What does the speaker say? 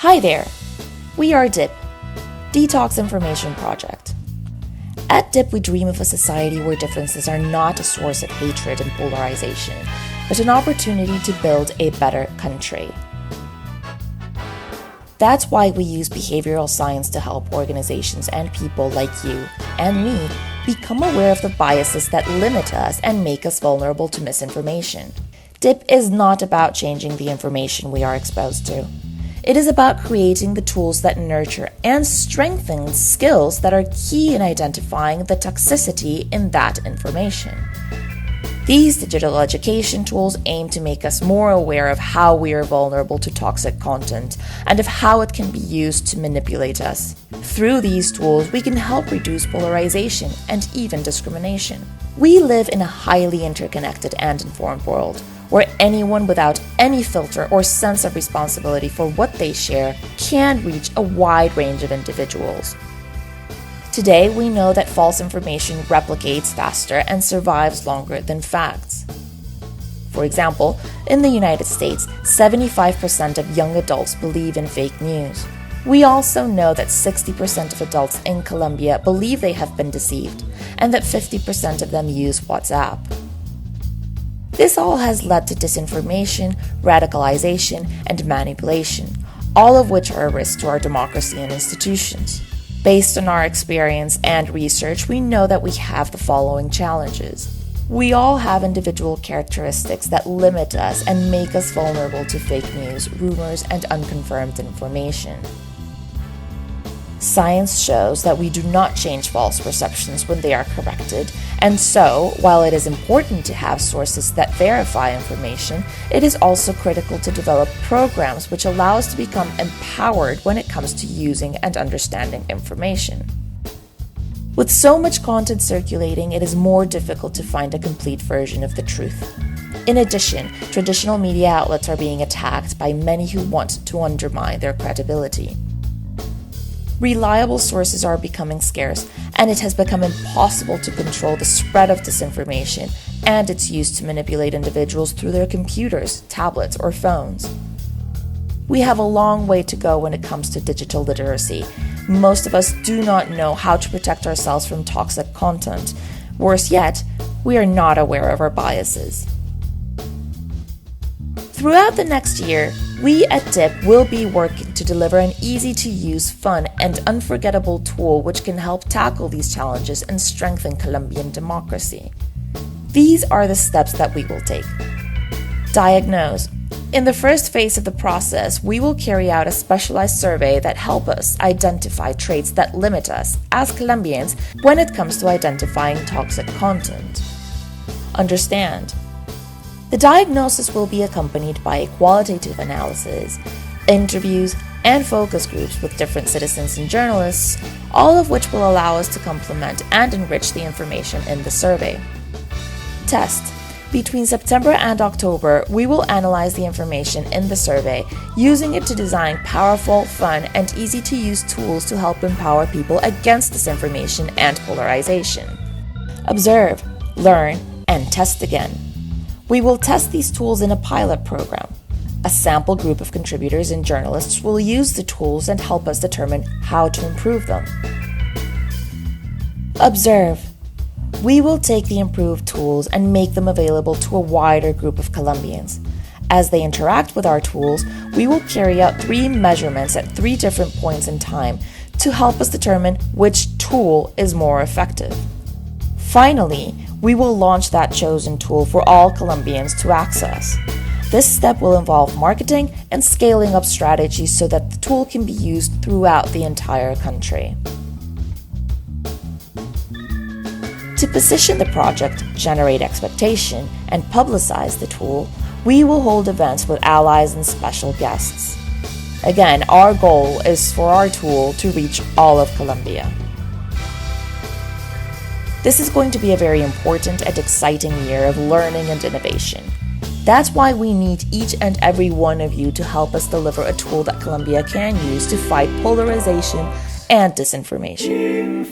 Hi there! We are DIP, Detox Information Project. At DIP, we dream of a society where differences are not a source of hatred and polarization, but an opportunity to build a better country. That's why we use behavioral science to help organizations and people like you and me become aware of the biases that limit us and make us vulnerable to misinformation. DIP is not about changing the information we are exposed to. It is about creating the tools that nurture and strengthen skills that are key in identifying the toxicity in that information. These digital education tools aim to make us more aware of how we are vulnerable to toxic content and of how it can be used to manipulate us. Through these tools, we can help reduce polarization and even discrimination. We live in a highly interconnected and informed world, where anyone without any filter or sense of responsibility for what they share can reach a wide range of individuals. Today, we know that false information replicates faster and survives longer than facts. For example, in the United States, 75% of young adults believe in fake news. We also know that 60% of adults in Colombia believe they have been deceived, and that 50% of them use WhatsApp. This all has led to disinformation, radicalization, and manipulation, all of which are a risk to our democracy and institutions. Based on our experience and research, we know that we have the following challenges. We all have individual characteristics that limit us and make us vulnerable to fake news, rumors, and unconfirmed information. Science shows that we do not change false perceptions when they are corrected, and so, while it is important to have sources that verify information, it is also critical to develop programs which allow us to become empowered when it comes to using and understanding information. With so much content circulating, it is more difficult to find a complete version of the truth. In addition, traditional media outlets are being attacked by many who want to undermine their credibility. Reliable sources are becoming scarce, and it has become impossible to control the spread of disinformation and its use to manipulate individuals through their computers, tablets, or phones. We have a long way to go when it comes to digital literacy. Most of us do not know how to protect ourselves from toxic content. Worse yet, we are not aware of our biases. Throughout the next year, we at DIP will be working to deliver an easy-to-use, fun, and unforgettable tool which can help tackle these challenges and strengthen Colombian democracy. These are the steps that we will take. Diagnose. In the first phase of the process, we will carry out a specialized survey that helps us identify traits that limit us as Colombians when it comes to identifying toxic content. Understand. The diagnosis will be accompanied by a qualitative analysis, interviews, and focus groups with different citizens and journalists, all of which will allow us to complement and enrich the information in the survey. Test. Between September and October, we will analyze the information in the survey, using it to design powerful, fun, and easy-to-use tools to help empower people against disinformation and polarization. Observe, learn, and test again. We will test these tools in a pilot program. A sample group of contributors and journalists will use the tools and help us determine how to improve them. Observe. We will take the improved tools and make them available to a wider group of Colombians. As they interact with our tools, we will carry out 3 measurements at 3 different points in time to help us determine which tool is more effective. Finally, we will launch that chosen tool for all Colombians to access. This step will involve marketing and scaling up strategies so that the tool can be used throughout the entire country. To position the project, generate expectation, and publicize the tool, we will hold events with allies and special guests. Again, our goal is for our tool to reach all of Colombia. This is going to be a very important and exciting year of learning and innovation. That's why we need each and every one of you to help us deliver a tool that Colombia can use to fight polarization and disinformation.